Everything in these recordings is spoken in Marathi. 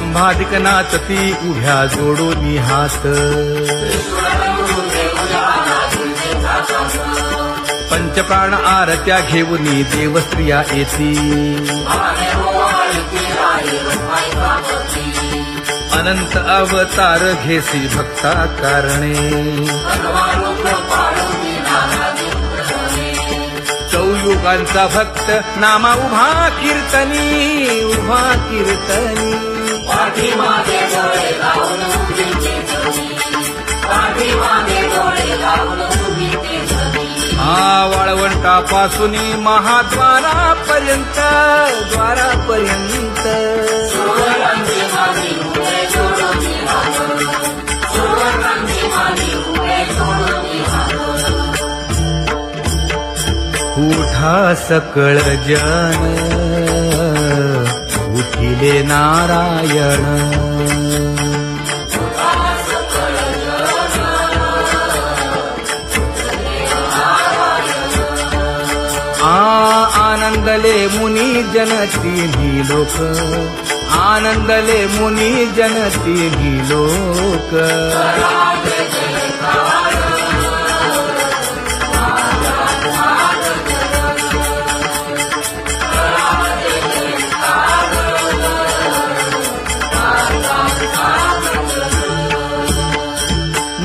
जंभाधिक नाचती उभ्या जोडूनी हात पंचप्राण आरत्या घेऊनी देवस्त्रिया येती अनंत अवतार घेसी भक्ता कारणे चौयुगांचा भक्त नामा उभा कीर्तनी उभा कीर्तनी वाळवंटापासून महाद्वारापर्यंत द्वारापर्यंत उठा सकळ जन उठिले नारायण आनंदले मुनी जन तिन्ही लोक आनंदले मुनी जन तिन्ही लोक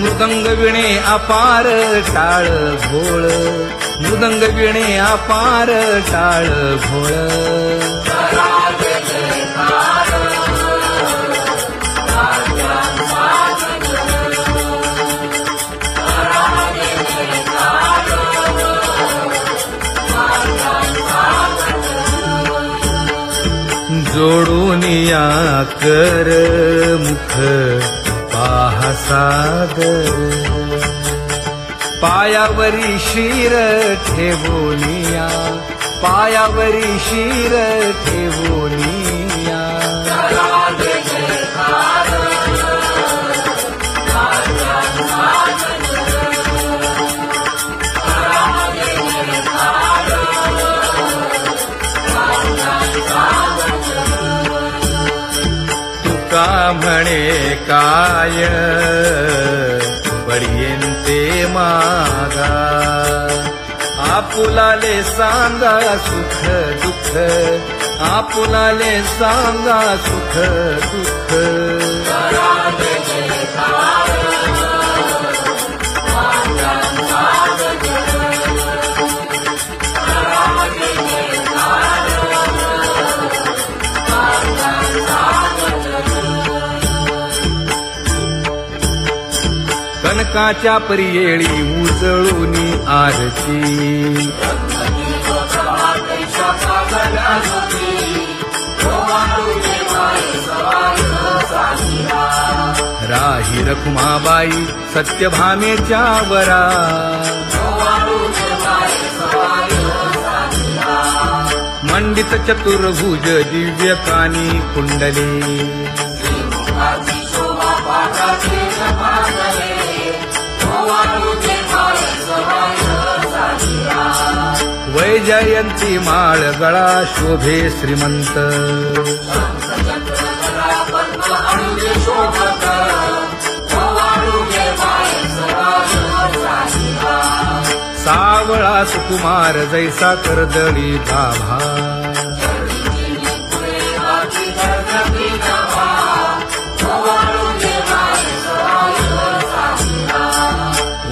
मृदंग विणे अपार टाळ भोळ मृदंग विणे अपार टाळ भोळ जोडून या कर मुख पाहा सादर पायावरी शिर ठेवोनिया पायावरी शिर ठेवोनिया तुका म्हणे काय बळीयेंते मागा आपुलाले सांगा सुख दुःख आपुलाले सांगा सुख दुःख कनकाच्या परियेळी उजळूनी आरती राही रखुमाबाई सत्यभामेच्या वरा मंडित चतुर्भुज दिव्य कानी कुंडले वैजयंती माळ गळा शोभे श्रीमंत सावळा सुकुमार जैसा कर्दळी गाभा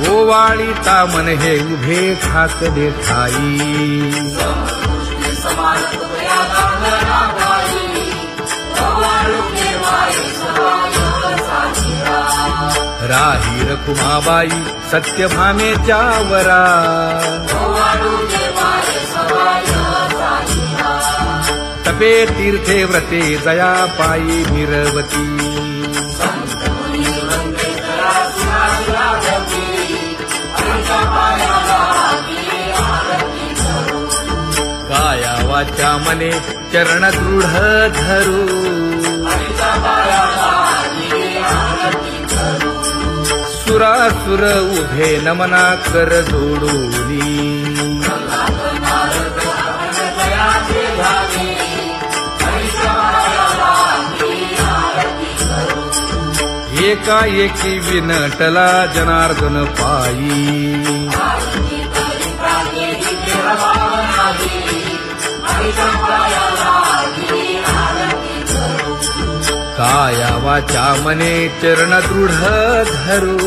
ओवाळीता मन हे उभे ठाकले ठाई राही रखुमाबाई सत्यभामेच्या वरा तपे तीर्थे व्रते जया पायी निरवती काया वाचा मने चरण दृढ धरू सुरासुर उभे नमना कर जोडूनी एकाएकी विनटला जनार्दन पायी काया वाचा मने चरण दृढ धरू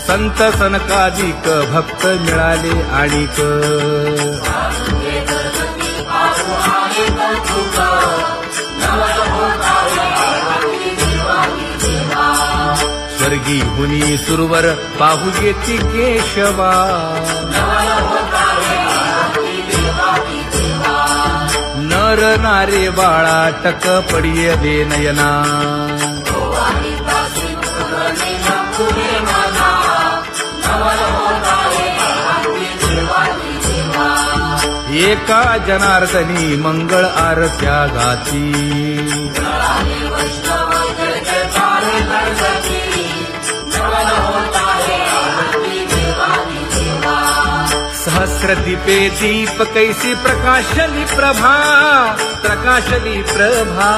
संत सनकादिक भक्त मिळाले आणिक स्वर्गी हुनी सुरवर पाहू येती केशवा नर नारे बाळा टक पडिये दे नयना एका जनार्दनी मंगळ आरत्या गाती सहस्र दीपे दीप कैसी प्रकाशली प्रभा प्रकाशली प्रभा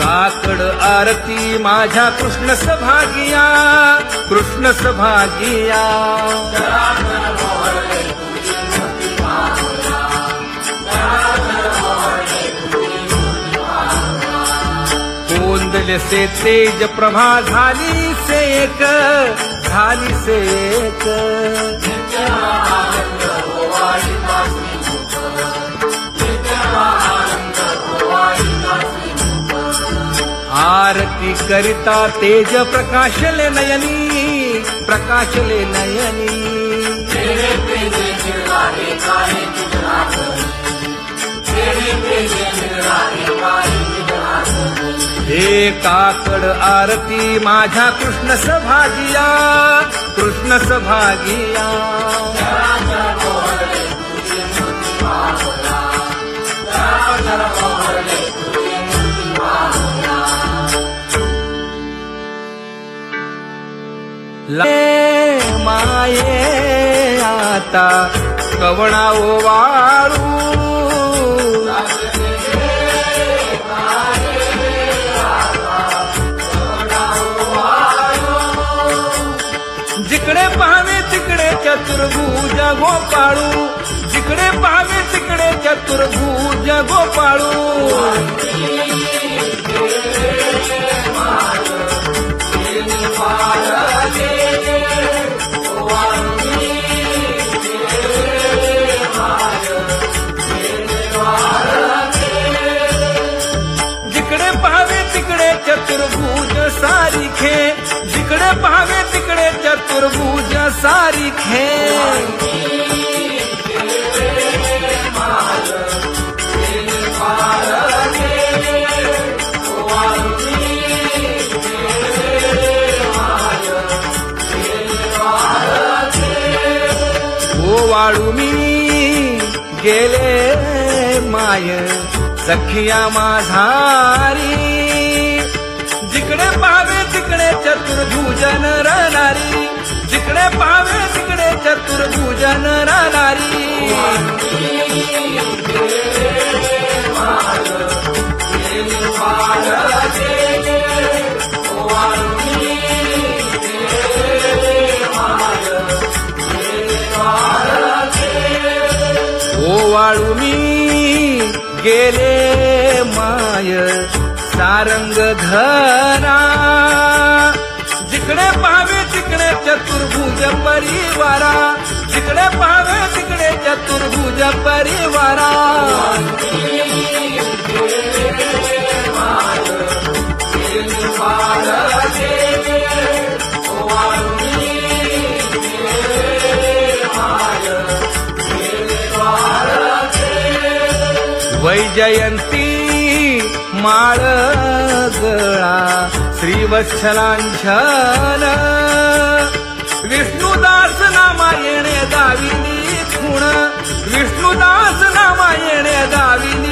काकड आरती माझ्या कृष्ण सभागिया कृष्ण सभागिया कोंदले से तेज प्रभा झाली से एक झाली से एक आरती करिता तेज प्रकाशले नयनी प्रकाशले नयनी हे काकड आरती माझ्या कृष्ण सभागिया कृष्ण सभागिया माये आता कवणा ओवाळू जिकडे पाहावे तिकडे चतुर्भुज गोपाळू जिकडे पाहावे तिकडे चतुर्भुज गोपाळू जिकडे पाहावे तिकडे चतुर्भुज सारिखे जिकडे पाहावे तिकडे चतुर्भुज सारिखे ओवाळू मी गेले माय सखिया माझारी जिकडे पाहावे तिकडे चतुर्भुज नरनारी जिकडे पाहावे तिकडे चतुर्भुज नरनारी ओवाळू मी गेले माय सारंग धरा जिकडे पाहावे तिकडे चतुर्भुज परिवारा जिकडे पाहावे तिकडे चतुर्भुज परिवारा वैजयंती माळ गळा श्रीवत्सलांछन विष्णुदास नामायणे दाविनी खूण विष्णुदास नामायणे दाविनी